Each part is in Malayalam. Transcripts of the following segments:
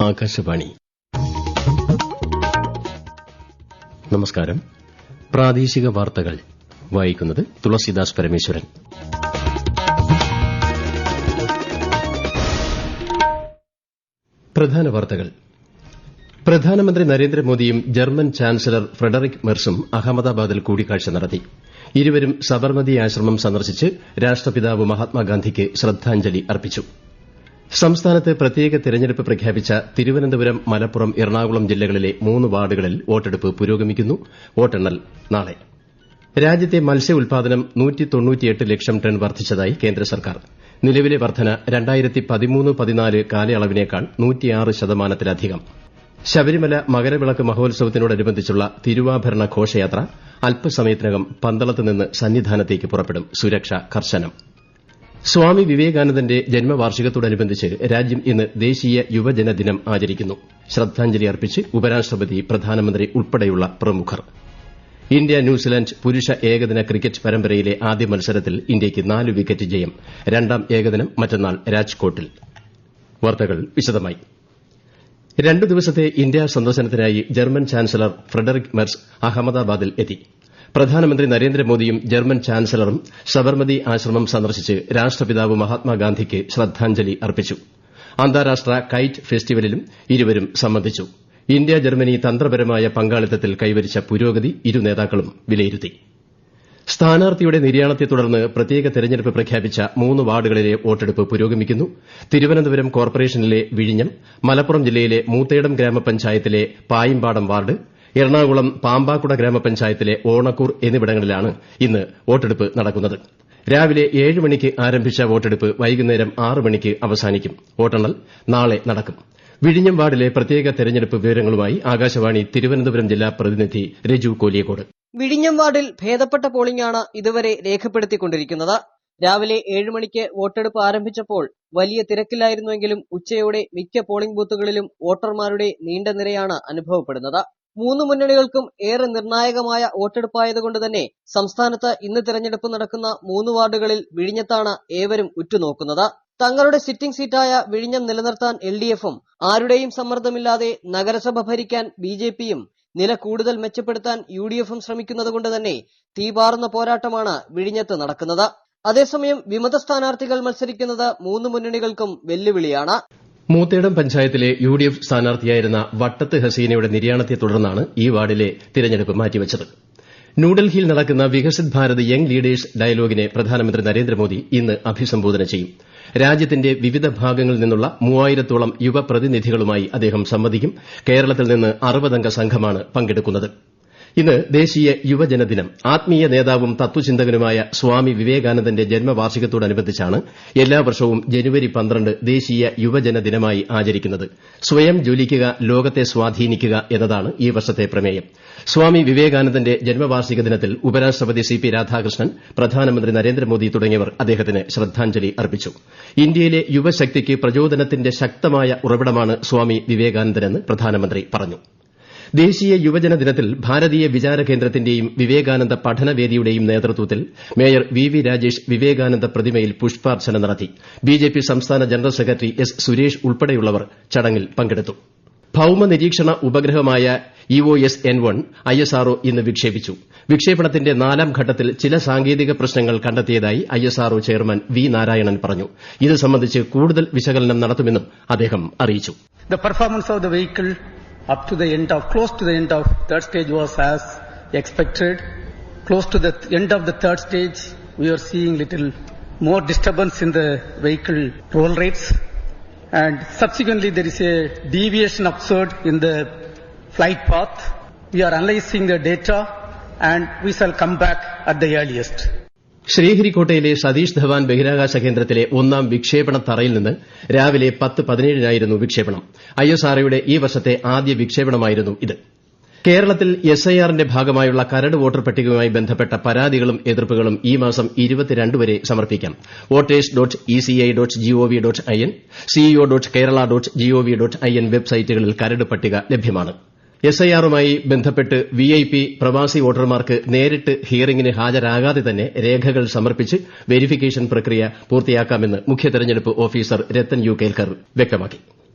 ആകാശവാണി. നമസ്കാരം. പ്രാദേശിക വാർത്തകൾ വായിക്കുന്നത് തുളസിദാസ് പരമേശ്വരൻ. പ്രധാന വാർത്തകൾ. പ്രധാനമന്ത്രി നരേന്ദ്രമോദിയും ജർമ്മൻ ചാൻസലർ ഫ്രെഡറിക് മെർസും അഹമ്മദാബാദിൽ കൂടിക്കാഴ്ച നടത്തി. ഇരുവരും സബർമതി ആശ്രമം സന്ദർശിച്ച് രാഷ്ട്രപിതാവ് മഹാത്മാഗാന്ധിക്ക് ശ്രദ്ധാഞ്ജലി അർപ്പിച്ചു. സംസ്ഥാനത്ത് പ്രത്യേക തെരഞ്ഞെടുപ്പ് പ്രഖ്യാപിച്ച തിരുവനന്തപുരം, മലപ്പുറം, എറണാകുളം ജില്ലകളിലെ 3 വാർഡുകളിൽ വോട്ടെടുപ്പ് പുരോഗമിക്കുന്നു. വോട്ടെണ്ണൽ നാളെ. രാജ്യത്തെ മത്സ്യ ഉൽപാദനം 198 ലക്ഷം ടൺ വർദ്ധിച്ചതായി കേന്ദ്ര സർക്കാർ. നിലവിലെ വർധന 2013-14 കാലയളവിനേക്കാൾ 106%. ശബരിമല മകരവിളക്ക് മഹോത്സവത്തിനോടനുബന്ധിച്ചുള്ള തിരുവാഭരണ ഘോഷയാത്ര അല്പസമയത്തിനകം പന്തളത്ത് നിന്ന് സന്നിധാനത്തേക്ക് പുറപ്പെടും. സുരക്ഷ കർശനം. സ്വാമി വിവേകാനന്ദന്റെ ജന്മവാർഷികത്തോടനുബന്ധിച്ച് രാജ്യം ഇന്ന് ദേശീയ യുവജന ദിനം ആചരിക്കുന്നു. ശ്രദ്ധാഞ്ജലി അർപ്പിച്ച് ഉപരാഷ്ട്രപതി, പ്രധാനമന്ത്രി ഉൾപ്പെടെയുള്ള പ്രമുഖർ. ഇന്ത്യ ന്യൂസിലാന്റ് പുരുഷ ഏകദിന ക്രിക്കറ്റ് പരമ്പരയിലെ ആദ്യ മത്സരത്തിൽ ഇന്ത്യയ്ക്ക് 4 വിക്കറ്റ് ജയം. രണ്ടാം ഏകദിനം മറ്റന്നാൾ രാജ്കോട്ടിൽ. വാർത്തകൾ വിശദമായി. 2 ദിവസത്തെ ഇന്ത്യാ സന്ദർശനത്തിനായി ജർമ്മൻ ചാൻസലർ ഫ്രെഡറിക് മെർസ് അഹമ്മദാബാദിൽ എത്തി. പ്രധാനമന്ത്രി നരേന്ദ്രമോദിയും ജർമ്മൻ ചാൻസലറും സബർമതി ആശ്രമം സന്ദർശിച്ച് രാഷ്ട്രപിതാവ് മഹാത്മാഗാന്ധിക്ക് ശ്രദ്ധാഞ്ജലി അർപ്പിച്ചു. അന്താരാഷ്ട്ര കൈറ്റ് ഫെസ്റ്റിവലിലും ഇരുവരും സംബന്ധിച്ചു. ഇന്ത്യ ജർമ്മനി തന്ത്രപരമായ പങ്കാളിത്തത്തിൽ കൈവരിച്ച പുരോഗതി ഇരു നേതാക്കളും വിലയിരുത്തി. സ്ഥാനാർത്ഥിയുടെ നിര്യാണത്തെ തുടർന്ന് പ്രത്യേക തെരഞ്ഞെടുപ്പ് പ്രഖ്യാപിച്ച 3 വാർഡുകളിലെ വോട്ടെടുപ്പ് പുരോഗമിക്കുന്നു. തിരുവനന്തപുരം കോർപ്പറേഷനിലെ വിഴിഞ്ഞം, മലപ്പുറം ജില്ലയിലെ മൂത്തേടം ഗ്രാമപഞ്ചായത്തിലെ പായിമ്പാടം വാർഡ്, എറണാകുളം പാമ്പാക്കുട ഗ്രാമപഞ്ചായത്തിലെ ഓണക്കൂർ എന്നിവിടങ്ങളിലാണ് ഇന്ന് വോട്ടെടുപ്പ് നടക്കുന്നത്. രാവിലെ 7 മണിക്ക് ആരംഭിച്ച വോട്ടെടുപ്പ് വൈകുന്നേരം 6 മണിക്ക് അവസാനിക്കും. വോട്ടെണ്ണൽ നാളെ നടക്കും. വിഴിഞ്ഞം വാർഡിലെ പ്രത്യേക തെരഞ്ഞെടുപ്പ് വിവരങ്ങളുമായി ആകാശവാണി തിരുവനന്തപുരം ജില്ലാ പ്രതിനിധി രജു കോലിയക്കോട്. വിഴിഞ്ഞം വാർഡിൽ ഭേദപ്പെട്ട പോളിംഗാണ് ഇതുവരെ രേഖപ്പെടുത്തിക്കൊണ്ടിരിക്കുന്നത്. രാവിലെ 7 മണിക്ക് വോട്ടെടുപ്പ് ആരംഭിച്ചപ്പോൾ വലിയ തിരക്കില്ലായിരുന്നുവെങ്കിലും ഉച്ചയോടെ മിക്ക പോളിംഗ് ബൂത്തുകളിലും വോട്ടർമാരുടെ നീണ്ട നിരയാണ് അനുഭവപ്പെടുന്നത്. 3 മുന്നണികൾക്കും ഏറെ നിർണായകമായ വോട്ടെടുപ്പായതുകൊണ്ട് തന്നെ സംസ്ഥാനത്ത് ഇന്ന് തിരഞ്ഞെടുപ്പ് നടക്കുന്ന 3 വാർഡുകളിൽ വിഴിഞ്ഞത്താണ് ഏവരും ഉറ്റുനോക്കുന്നത്. തങ്ങളുടെ സിറ്റിംഗ് സീറ്റായ വിഴിഞ്ഞം നിലനിർത്താൻ LDFും ആരുടെയും സമ്മർദ്ദമില്ലാതെ നഗരസഭ ഭരിക്കാൻ BJPയും നില കൂടുതൽ മെച്ചപ്പെടുത്താൻ UDFും ശ്രമിക്കുന്നതുകൊണ്ട് തന്നെ തീപാറുന്ന പോരാട്ടമാണ് വിഴിഞ്ഞത്ത് നടക്കുന്നത്. അതേസമയം വിമത സ്ഥാനാർത്ഥികൾ മത്സരിക്കുന്നത് 3 മുന്നണികൾക്കും വെല്ലുവിളിയാണ്. മൂത്തേടം പഞ്ചായത്തിലെ UDF സ്ഥാനാർത്ഥിയായിരുന്ന വട്ടത്ത് ഹസീനയുടെ നിര്യാണത്തെ തുടർന്നാണ് ഈ വാർഡിലെ തിരഞ്ഞെടുപ്പ് മാറ്റിവച്ചത്. ന്യൂഡൽഹിയിൽ നടക്കുന്ന വികസിത് ഭാരത് യങ് ലീഡേഴ്സ് ഡയലോഗിനെ പ്രധാനമന്ത്രി നരേന്ദ്രമോദി ഇന്ന് അഭിസംബോധന ചെയ്യും. രാജ്യത്തിന്റെ വിവിധ ഭാഗങ്ങളിൽ നിന്നുള്ള 3000-ഓളം യുവപ്രതിനിധികളുമായി അദ്ദേഹം സംവദിക്കും. കേരളത്തിൽ നിന്ന് 60 അംഗ സംഘമാണ് പങ്കെടുക്കുന്നത്. ഇന്ന് ദേശീയ യുവജന ദിനം. ആത്മീയ നേതാവും തത്വചിന്തകനുമായ സ്വാമി വിവേകാനന്ദന്റെ ജന്മവാർഷികത്തോടനുബന്ധിച്ചാണ് എല്ലാ വർഷവും ജനുവരി 12 ദേശീയ യുവജന ദിനമായി ആചരിക്കുന്നത്. സ്വയം ജ്വലിക്കുക, ലോകത്തെ സ്വാധീനിക്കുക എന്നതാണ് ഈ വർഷത്തെ പ്രമേയം. സ്വാമി വിവേകാനന്ദന്റെ ജന്മവാർഷിക ദിനത്തിൽ ഉപരാഷ്ട്രപതി CP രാധാകൃഷ്ണൻ, പ്രധാനമന്ത്രി നരേന്ദ്രമോദി തുടങ്ങിയവർ അദ്ദേഹത്തിന് ശ്രദ്ധാഞ്ജലി അർപ്പിച്ചു. ഇന്ത്യയിലെ യുവശക്തിക്ക് പ്രചോദനത്തിന്റെ ശക്തമായ ഉറവിടമാണ് സ്വാമി വിവേകാനന്ദനെന്ന് പ്രധാനമന്ത്രി പറഞ്ഞു. ദേശീയ യുവജന ദിനത്തിൽ ഭാരതീയ വിചാര കേന്ദ്രത്തിന്റെയും വിവേകാനന്ദ പഠനവേദിയുടെയും നേതൃത്വത്തിൽ മേയർ VV രാജേഷ് വിവേകാനന്ദ പ്രതിമയിൽ പുഷ്പാർച്ചന നടത്തി. BJP സംസ്ഥാന ജനറൽ സെക്രട്ടറി S. സുരേഷ് ഉൾപ്പെടെയുള്ളവർ ചടങ്ങിൽ പങ്കെടുത്തു. ഭൌമ നിരീക്ഷണ ഉപഗ്രഹമായ EOS-N1 ISRO ഇന്ന് വിക്ഷേപിച്ചു. വിക്ഷേപണത്തിന്റെ 4ാം ഘട്ടത്തിൽ ചില സാങ്കേതിക പ്രശ്നങ്ങൾ കണ്ടെത്തിയതായി ISRO ചെയർമാൻ V. നാരായണൻ പറഞ്ഞു. ഇത് സംബന്ധിച്ച് കൂടുതൽ വിശകലനം നടത്തുമെന്നും അദ്ദേഹം അറിയിച്ചു. Up to the end of, close to the end of third stage was as expected. Close to the end of the third stage, we are seeing little more disturbance in the vehicle roll rates. And subsequently there is a deviation observed in the flight path. We are analyzing the data and we shall come back at the earliest. ശ്രീഹരിക്കോട്ടയിലെ Satheesh Dhawan ബഹിരാകാശ കേന്ദ്രത്തിലെ 1ാം വിക്ഷേപണ തറയിൽ നിന്ന് രാവിലെ 10:17 വിക്ഷേപണം. ISROയുടെ ഈ വർഷത്തെ ആദ്യ വിക്ഷേപണമായിരുന്നു ഇത്. കേരളത്തിൽ SIRന്റെ ഭാഗമായുള്ള കരട് വോട്ടർ പട്ടികയുമായി ബന്ധപ്പെട്ട പരാതികളും എതിർപ്പുകളും ഈ മാസം 22 വരെ സമർപ്പിക്കാം. voters.eci.gov.in, ceo.kerala.gov.in വെബ്സൈറ്റുകളിൽ കരട് പട്ടിക ലഭ്യമാണ്. SIRുമായി ബന്ധപ്പെട്ട് VIP പ്രവാസി വോട്ടർമാർക്ക് നേരിട്ട് ഹിയറിംഗിന് ഹാജരാകാതെ തന്നെ രേഖകൾ സമർപ്പിച്ച് വെരിഫിക്കേഷൻ പ്രക്രിയ പൂർത്തിയാക്കാമെന്ന് മുഖ്യ തെരഞ്ഞെടുപ്പ് ഓഫീസർ രത്തൻ യു കേൽക്കർ വ്യക്തമാക്കി.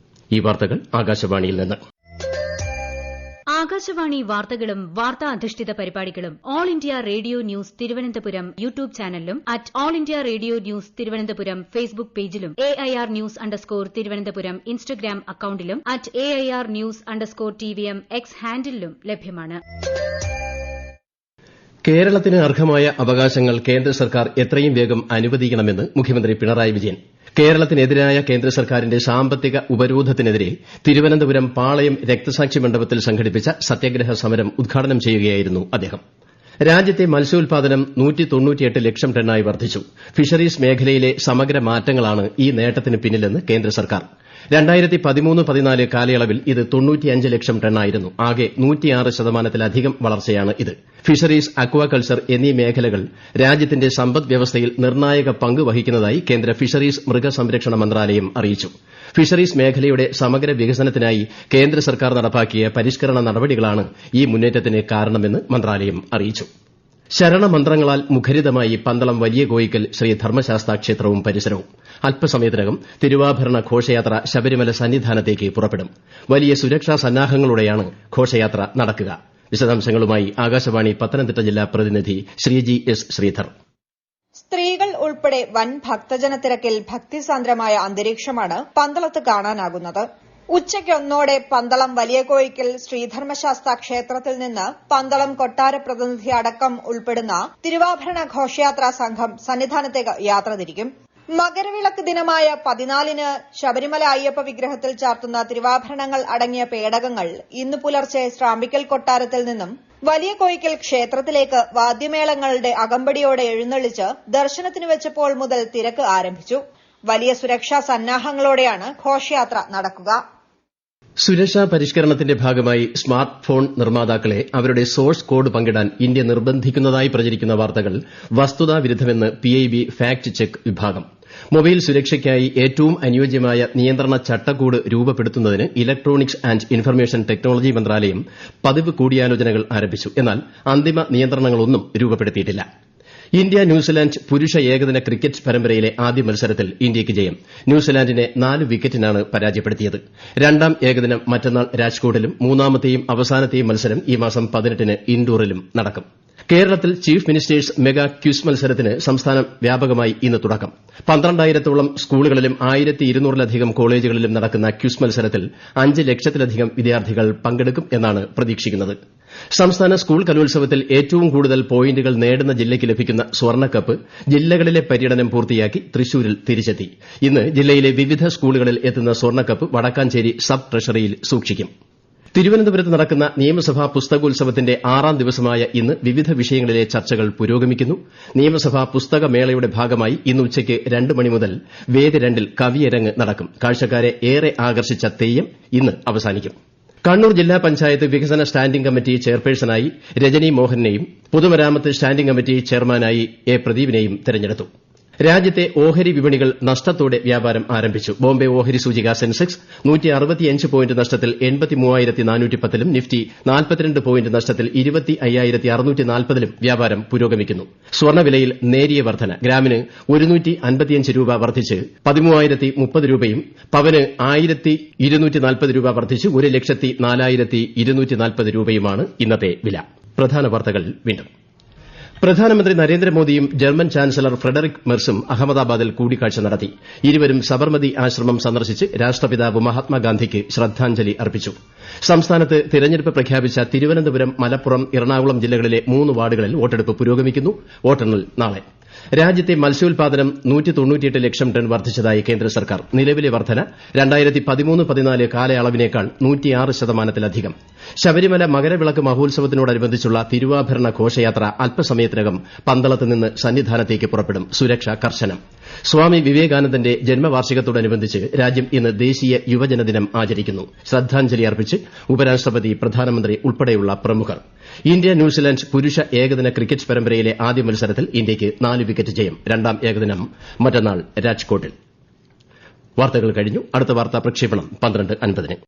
ഈ വാർത്തകൾ ആകാശവാണിയിൽ നിന്ന്. ആകാശവാണി വാർത്തകളും വാർത്താ അധിഷ്ഠിത പരിപാടികളും all India radio news Thiruvananthapuram YouTube ചാനലിലും at all India radio news Thiruvananthapuram Facebook പേജിലും AIR ന്യൂസ് _ തിരുവനന്തപുരം ഇൻസ്റ്റഗ്രാം അക്കൌണ്ടിലും അറ്റ് AIR ന്യൂസ് _ TVM X ഹാൻഡിലും ലഭ്യമാണ്. കേരളത്തിന് അർഹമായ അവകാശങ്ങൾ കേന്ദ്ര സർക്കാർ എത്രയും വേഗം അനുവദിക്കണമെന്ന് മുഖ്യമന്ത്രി പിണറായി വിജയൻ. കേരളത്തിനെതിരായ കേന്ദ്ര സർക്കാരിന്റെ സാമ്പത്തിക ഉപരോധത്തിനെതിരെ തിരുവനന്തപുരം പാളയം രക്തസാക്ഷി മണ്ഡപത്തിൽ സംഘടിപ്പിച്ച സത്യഗ്രഹ സമരം ഉദ്ഘാടനം ചെയ്യുകയായിരുന്നു അദ്ദേഹം. രാജ്യത്തെ മത്സ്യോൽപാദനം 198 ലക്ഷം ടണ്ണായി വർദ്ധിച്ചു. ഫിഷറീസ് മേഖലയിലെ സമഗ്ര മാറ്റങ്ങളാണ് ഈ നേട്ടത്തിന് പിന്നിലെന്ന് കേന്ദ്ര സർക്കാർ. 2013-14 കാലയളവിൽ ഇത് 95 ലക്ഷം ടണ്ണായിരുന്നു. ആകെ 106% വളർച്ചയാണ് ഇത്. ഫിഷറീസ്, അക്വാകൾച്ചർ എന്നീ മേഖലകൾ രാജ്യത്തിന്റെ സമ്പദ് വ്യവസ്ഥയിൽ നിർണായക പങ്ക് വഹിക്കുന്നതായി കേന്ദ്ര ഫിഷറീസ് മൃഗസംരക്ഷണ മന്ത്രാലയം അറിയിച്ചു. ഫിഷറീസ് മേഖലയുടെ സമഗ്ര വികസനത്തിനായി കേന്ദ്ര സർക്കാർ നടപ്പാക്കിയ പരിഷ്കരണ നടപടികളാണ് ഈ മുന്നേറ്റത്തിന് കാരണമെന്ന് മന്ത്രാലയം അറിയിച്ചു. ശരണമന്ത്രങ്ങളാൽ മുഖരിതമായി പന്തളം വലിയ കോയിക്കൽ ശ്രീ ധർമ്മശാസ്താ ക്ഷേത്രവും പരിസരവും. അല്പസമയത്തിനകം തിരുവാഭരണ ഘോഷയാത്ര ശബരിമല സന്നിധാനത്തേക്ക് പുറപ്പെടും. വലിയ സുരക്ഷാ സന്നാഹങ്ങളോടെയാണ് ഘോഷയാത്ര നടക്കുക. വിശദാംശങ്ങളുമായി ആകാശവാണി പത്തനംതിട്ട ജില്ലാ പ്രതിനിധി ശ്രീജി എസ് ശ്രീധർ. സ്ത്രീകൾ ഉൾപ്പെടെ വൻ ഭക്തജനത്തിരക്കിൽ ഭക്തിസാന്ദ്രമായ അന്തരീക്ഷമാണ് പന്തളത്ത് കാണാനാകുന്നത്. ഉച്ചയ്ക്ക് 1 പന്തളം വലിയ കോയിക്കൽ ശ്രീധർമ്മശാസ്താ ക്ഷേത്രത്തിൽ നിന്ന് പന്തളം കൊട്ടാര പ്രതിനിധി അടക്കം ഉൾപ്പെടുന്ന തിരുവാഭരണ ഘോഷയാത്രാ സംഘം സന്നിധാനത്തേക്ക് യാത്ര തിരിക്കും. മകരവിളക്ക് ദിനമായ 14-ന് ശബരിമല അയ്യപ്പ വിഗ്രഹത്തിൽ ചാർത്തുന്ന തിരുവാഭരണങ്ങൾ അടങ്ങിയ പേടകങ്ങൾ ഇന്ന് പുലർച്ചെ ശ്രാമ്പിക്കൽ കൊട്ടാരത്തിൽ നിന്നും വലിയ കോയിക്കൽ ക്ഷേത്രത്തിലേക്ക് വാദ്യമേളങ്ങളുടെ അകമ്പടിയോടെ എഴുന്നള്ളിച്ച് ദർശനത്തിന് വെച്ചപ്പോൾ മുതൽ തിരക്ക് ആരംഭിച്ചു. വലിയ സുരക്ഷാ സന്നാഹങ്ങളോടെയാണ് ഘോഷയാത്ര നടക്കുക. സുരക്ഷാ പരിഷ്കരണത്തിന്റെ ഭാഗമായി സ്മാർട്ട് ഫോൺ നിർമ്മാതാക്കളെ അവരുടെ സോഴ്സ് കോഡ് പങ്കിടാൻ ഇന്ത്യ നിർബന്ധിക്കുന്നതായി പ്രചരിക്കുന്ന വാർത്തകൾ വസ്തുതാവിരുദ്ധമെന്ന് PIB ഫാക്ട് ചെക്ക് വിഭാഗം. മൊബൈൽ സുരക്ഷയ്ക്കായി ഏറ്റവും അനുയോജ്യമായ നിയന്ത്രണ ചട്ടക്കൂട് രൂപപ്പെടുത്തുന്നതിന് ഇലക്ട്രോണിക്സ് ആന്റ് ഇൻഫർമേഷൻ ടെക്നോളജി മന്ത്രാലയം പതിവ് കൂടിയാലോചനകൾ ആരംഭിച്ചു. എന്നാൽ അന്തിമ നിയന്ത്രണങ്ങളൊന്നും രൂപപ്പെടുത്തിയിട്ടില്ല. ഇന്ത്യ ന്യൂസിലാന്റ് പുരുഷ ഏകദിന ക്രിക്കറ്റ് പരമ്പരയിലെ ആദ്യ മത്സരത്തിൽ ഇന്ത്യയ്ക്ക് ജയം. ന്യൂസിലാന്റിനെ 4 വിക്കറ്റിനാണ് പരാജയപ്പെടുത്തിയത്. രണ്ടാം ഏകദിനം മറ്റന്നാൾ രാജ്കോട്ടിലും മൂന്നാമത്തെയും അവസാനത്തെയും മത്സരം ഈ മാസം 18-ന് ഇൻഡോറിലും നടക്കും. കേരളത്തിൽ ചീഫ് മിനിസ്റ്റേഴ്സ് മെഗാ ക്വിസ് മത്സരത്തിന് സംസ്ഥാന വ്യാപകമായി ഇന്ന് തുടക്കം. 12,000-ഓളം സ്കൂളുകളിലും 1,200-ലധികം കോളേജുകളിലും നടക്കുന്ന ക്വിസ് മത്സരത്തിൽ 5 ലക്ഷത്തിലധികം വിദ്യാർത്ഥികൾ പങ്കെടുക്കും എന്നാണ് പ്രതീക്ഷിക്കുന്നത്. സംസ്ഥാന സ്കൂൾ കലോത്സവത്തിൽ ഏറ്റവും കൂടുതൽ പോയിന്റുകൾ നേടുന്ന ജില്ലയ്ക്ക് ലഭിക്കുന്ന സ്വർണ്ണക്കപ്പ് ജില്ലകളിലെ പര്യടനം പൂർത്തിയാക്കി തൃശൂരിൽ തിരിച്ചെത്തി. ഇന്ന് ജില്ലയിലെ വിവിധ സ്കൂളുകളിൽ എത്തുന്ന സ്വർണ്ണക്കപ്പ് വടക്കാഞ്ചേരി സബ് ട്രഷറിയിൽ സൂക്ഷിക്കും. തിരുവനന്തപുരത്ത് നടക്കുന്ന നിയമസഭാ പുസ്തകോത്സവത്തിന്റെ 6ാം ദിവസമായ ഇന്ന് വിവിധ വിഷയങ്ങളിലെ ചർച്ചകൾ പുരോഗമിക്കുന്നു. നിയമസഭാ പുസ്തകമേളയുടെ ഭാഗമായി ഇന്ന് ഉച്ചയ്ക്ക് 2 മണി മുതൽ വേദി 2-ൽ കവിയരങ്ങ് നടക്കും. കാഴ്ചക്കാരെ ഏറെ ആകർഷിച്ച തെയ്യം ഇന്ന് അവസാനിക്കും. കണ്ണൂർ ജില്ലാ പഞ്ചായത്ത് വികസന സ്റ്റാൻഡിംഗ് കമ്മിറ്റി ചെയർപേഴ്സണായി രജനി മോഹനെയും പൊതുമരാമത്ത് സ്റ്റാൻഡിംഗ് കമ്മിറ്റി ചെയർമാനായി എ പ്രദീപിനെയും തെരഞ്ഞെടുത്തു. രാജ്യത്തെ ഓഹരി വിപണികൾ നഷ്ടത്തോടെ വ്യാപാരം ആരംഭിച്ചു. ബോംബെ ഓഹരി സൂചിക സെൻസെക്സ് 165 പോയിന്റ് നഷ്ടത്തിൽ 83,410-ലും നിഫ്റ്റി 42 പോയിന്റ് നഷ്ടത്തിൽ 25,640-ലും വ്യാപാരം പുരോഗമിക്കുന്നു. സ്വർണ്ണവിലയിൽ നേരിയ വർധന. ഗ്രാമിന് 155 രൂപ വർദ്ധിച്ച് 13,030 രൂപയും പവന് 1,240 രൂപ വർദ്ധിച്ച് 1,04,240 രൂപയുമാണ് ഇന്നത്തെ വില. പ്രധാന വാർത്തകൾ വീണ്ടും. പ്രധാനമന്ത്രി നരേന്ദ്രമോദിയും ജർമ്മൻ ചാൻസലർ ഫ്രെഡറിക് മെർസും അഹമ്മദാബാദിൽ കൂടിക്കാഴ്ച നടത്തി. ഇരുവരും സബർമതി ആശ്രമം സന്ദർശിച്ച് രാഷ്ട്രപിതാവ് മഹാത്മാഗാന്ധിക്ക് ശ്രദ്ധാഞ്ജലി അർപ്പിച്ചു. സംസ്ഥാനത്ത് തിരഞ്ഞെടുപ്പ് പ്രഖ്യാപിച്ച തിരുവനന്തപുരം, മലപ്പുറം, എറണാകുളം ജില്ലകളിലെ 3 വാർഡുകളിൽ വോട്ടെടുപ്പ് പുരോഗമിക്കുന്നു. വോട്ടെണ്ണൽ നാളെ. രാജ്യത്തെ മത്സ്യോൽപാദനം 198 ലക്ഷം ടൺ വർദ്ധിച്ചതായി കേന്ദ്ര സർക്കാർ. നിലവിലെ വർധന 2013-14 കാലയളവിനേക്കാൾ 106%-ലധികം. ശബരിമല മകരവിളക്ക് മഹോത്സവത്തിനോടനുബന്ധിച്ചുള്ള തിരുവാഭരണ ഘോഷയാത്ര അല്പസമയത്തിനകം പന്തളത്ത് നിന്ന് സന്നിധാനത്തേക്ക് പുറപ്പെടും. സുരക്ഷ കർശനം. സ്വാമി വിവേകാനന്ദന്റെ ജന്മവാർഷികത്തോടനുബന്ധിച്ച് രാജ്യം ഇന്ന് ദേശീയ യുവജന ദിനം ആചരിക്കുന്നു. ശ്രദ്ധാഞ്ജലി അർപ്പിച്ച് ഉപരാഷ്ട്രപതി, പ്രധാനമന്ത്രി ഉൾപ്പെടെയുള്ള പ്രമുഖർ. ഇന്ത്യ ന്യൂസിലാന്റ് പുരുഷ ഏകദിന ക്രിക്കറ്റ് പരമ്പരയിലെ ആദ്യ മത്സരത്തിൽ ഇന്ത്യയ്ക്ക് 4 വിക്കറ്റ് ജയം. രണ്ടാം ഏകദിനം മറ്റന്നാൾ രാജ്കോട്ടിൽ. വാർത്തകൾ കഴിഞ്ഞു. അടുത്ത വാർത്താ പ്രക്ഷേപണം 12:50-ന്.